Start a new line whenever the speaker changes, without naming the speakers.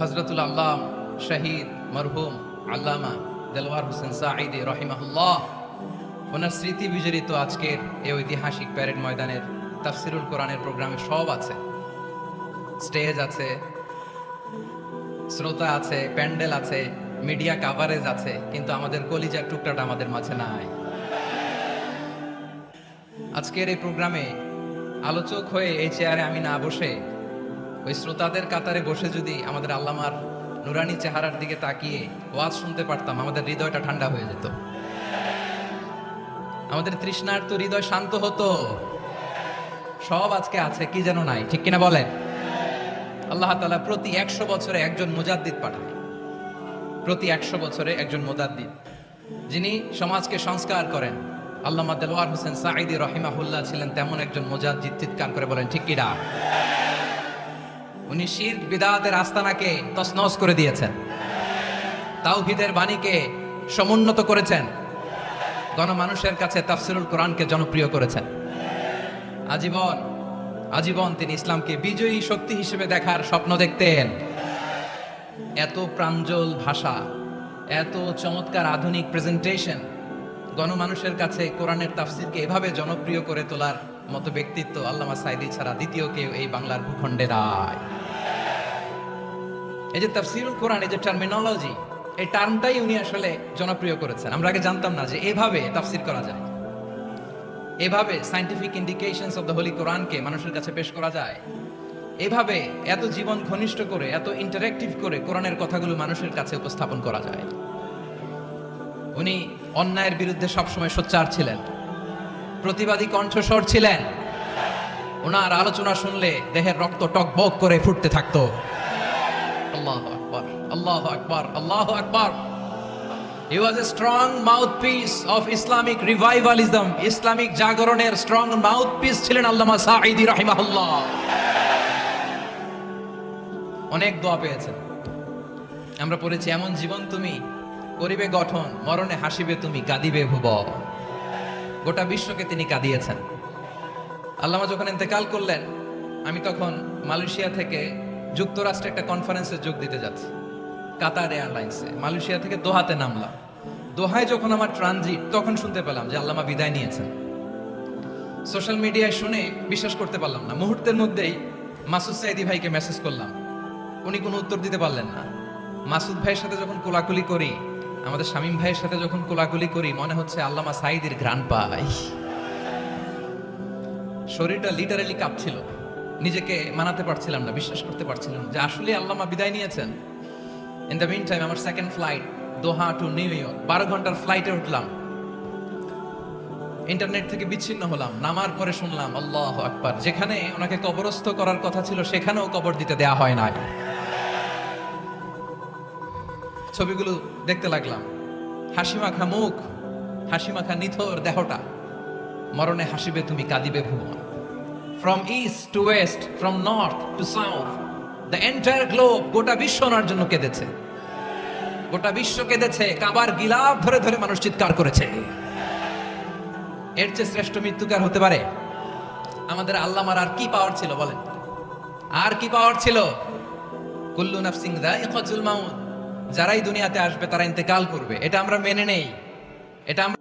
হযরতুল আল্লাম শহীদ মরহুম আল্লামা দেলওয়ার হোসেন সাঈদী রহিমাহুল্লাহ ওনার স্মৃতি বিজড়িত আজকের এই ঐতিহাসিক প্যারেড ময়দানের তাফসিরুল কোরআনের প্রোগ্রামে সব আছে। স্টেজ আছে, শ্রোতা আছে, প্যান্ডেল আছে, মিডিয়া কাভারেজ আছে, কিন্তু আমাদের কলিজার টুকরাটা আমাদের মাঝে নাই। আজকের এই প্রোগ্রামে আলোচক হয়ে এই চেয়ারে আমি না বসে ওই শ্রোতাদের কাতারে বসে যদি আমাদের আল্লামার নুরানি চেহারার দিকে তাকিয়ে ওয়াজ শুনতে পারতাম, আমাদের হৃদয়টা ঠান্ডা হয়ে যেত, আমাদের তৃষ্ণার্ত হৃদয় শান্ত হতো। সব আজকে আছে, কি যেন নাই, ঠিক কিনা বলেন? আল্লাহ তাআলা প্রতি 100 বছরে একজন মুজাদ্দিদ পাঠায়, প্রতি 100 বছরে একজন মুজাদ্দিদ, যিনি সমাজকে সংস্কার করেন। আল্লামা দেলওয়ার হোসেন সাঈদী রহিমাহুল্লাহ ছিলেন তেমন একজন মুজাদ্দিদ। চিৎকার করে বলেন ঠিক কিনা? উনি শিরক বিদআতের আস্তানাকে তছনছ করে দিয়েছেন, তাওহীদের বাণীকে সমুন্নত করেছেন, গণমানুষের কাছে তাফসিরুল কোরআনকে জনপ্রিয় করেছেন। আজীবন তিনি ইসলামকে বিজয়ী শক্তি হিসেবে দেখার স্বপ্ন দেখতেন। এত প্রাঞ্জল ভাষা, এত চমৎকার আধুনিক প্রেজেন্টেশন, গণমানুষের কাছে কোরআনের তাফসিরকে এভাবে জনপ্রিয় করে তোলার মতো ব্যক্তিত্ব আল্লামা সাঈদী ছাড়া দ্বিতীয় কেউ এই বাংলার ভূখণ্ডে নাই। এই যে তাফসিরুল কোরআন, এই যে টার্মিনোলজি, এই টার্মটাই উনি আসলে জনপ্রিয় করেছেন। আমরা আগে জানতাম না যে এভাবে তাফসির করা যায়, এভাবে scientific indications of the Holi কোরআনকে মানুষের কাছে পেশ করা যায়, এভাবে এত জীবন ঘনিষ্ঠ করে, এত ইন্টারঅ্যাক্টিভ করে কোরআনের কথাগুলো মানুষের কাছে উপস্থাপন করা যায়। উনি অন্যায়ের বিরুদ্ধে সবসময় সোচ্চার ছিলেন, প্রতিবাদী কণ্ঠস্বর ছিলেন। ওনার আলোচনা শুনলে দেহের রক্ত টকবক করে ফুটতে থাকতো। আল্লাহু আকবার, আল্লাহু আকবার, আল্লাহু আকবার। He was a strong mouthpiece of Islamic revivalism. Islamic জাগরণের স্ট্রং মাউথপিস ছিলেন আল্লামা সাঈদী রাহিমাহুল্লাহ। অনেক দোয়া পেয়েছেন, আমরা পড়েছি, এমন জীবন তুমি করিবে গঠন, মরণে হাসিবে তুমি, কাঁদিবে ভুবন। গোটা বিশ্বকে তিনি কাঁদিয়েছেন। আল্লামা যখন ইন্তেকাল করলেন, আমি তখন মালয়েশিয়া থেকে যুক্তরাষ্ট্রে একটা কনফারেন্সে যোগ দিতে যাচ্ছি, কাতার এয়ারলাইন্সে। মালয়েশিয়া থেকে দোহাতে নামলাম। দোহায় যখন আমার ট্রানজিট, তখন শুনতে পেলাম যে আল্লামা বিদায় নিয়েছেন। সোশ্যাল মিডিয়ায় শুনে বিশ্বাস করতে পারলাম না। মুহূর্তের মধ্যেই মাসুদ সাঈদী ভাইকে মেসেজ করলাম, উনি কোনো উত্তর দিতে পারলেন না। মাসুদ ভাইয়ের সাথে যখন কোলাকুলি করি, আমাদের শামীম ভাইয়ের সাথে যখন কোলাকুলি করি, মনে হচ্ছে আল্লামা সাঈদীর ঘ্রাণ পাই। শরীরটা লিটারালি কাঁপছিল, নিজেকে মানাতে পারছিলাম না, বিশ্বাস করতে পারছিলাম যে আসলে আল্লামা বিদায় নিয়েছেন। ইন দ্য মিন টাইম আমার সেকেন্ড ফ্লাইট, দোহা টু নিউ ইয়র্ক, 12 ঘন্টার ফ্লাইটে উঠলাম। ইন্টারনেট থেকে বিচ্ছিন্ন হলাম। নামার পরে শুনলাম আল্লাহু আকবার, যেখানে ওনাকে কবরস্থ করার কথা ছিল সেখানেও কবর দিতে দেয়া হয় নাই। ছবিগুলো দেখতে লাগলাম, হাসিমাখা মুখ, হাসিমাখা নিথর দেহটা, মরণে হাসিবে তুমি, কাঁদিবে ভুবন। From east to west, from north to south, the entire globe, গোটা বিশ্ব ওনার জন্য কেঁদেছে, গোটা বিশ্ব কেঁদেছে। কাবার গিলাফ ধরে ধরে মানুষ চিৎকার করেছে। এর চেয়ে শ্রেষ্ঠ মৃত্যুকার হতে পারে? আমাদের আল্লামার আর কি পাওয়ার ছিল বলেন? আর কি পাওয়ার ছিল? কুল্লু নাফসিন যায়িকাতুল মাউত, যারাই দুনিয়াতে আসবে তারা ইন্তেকাল করবে, এটা আমরা মেনে নেই, এটা আমরা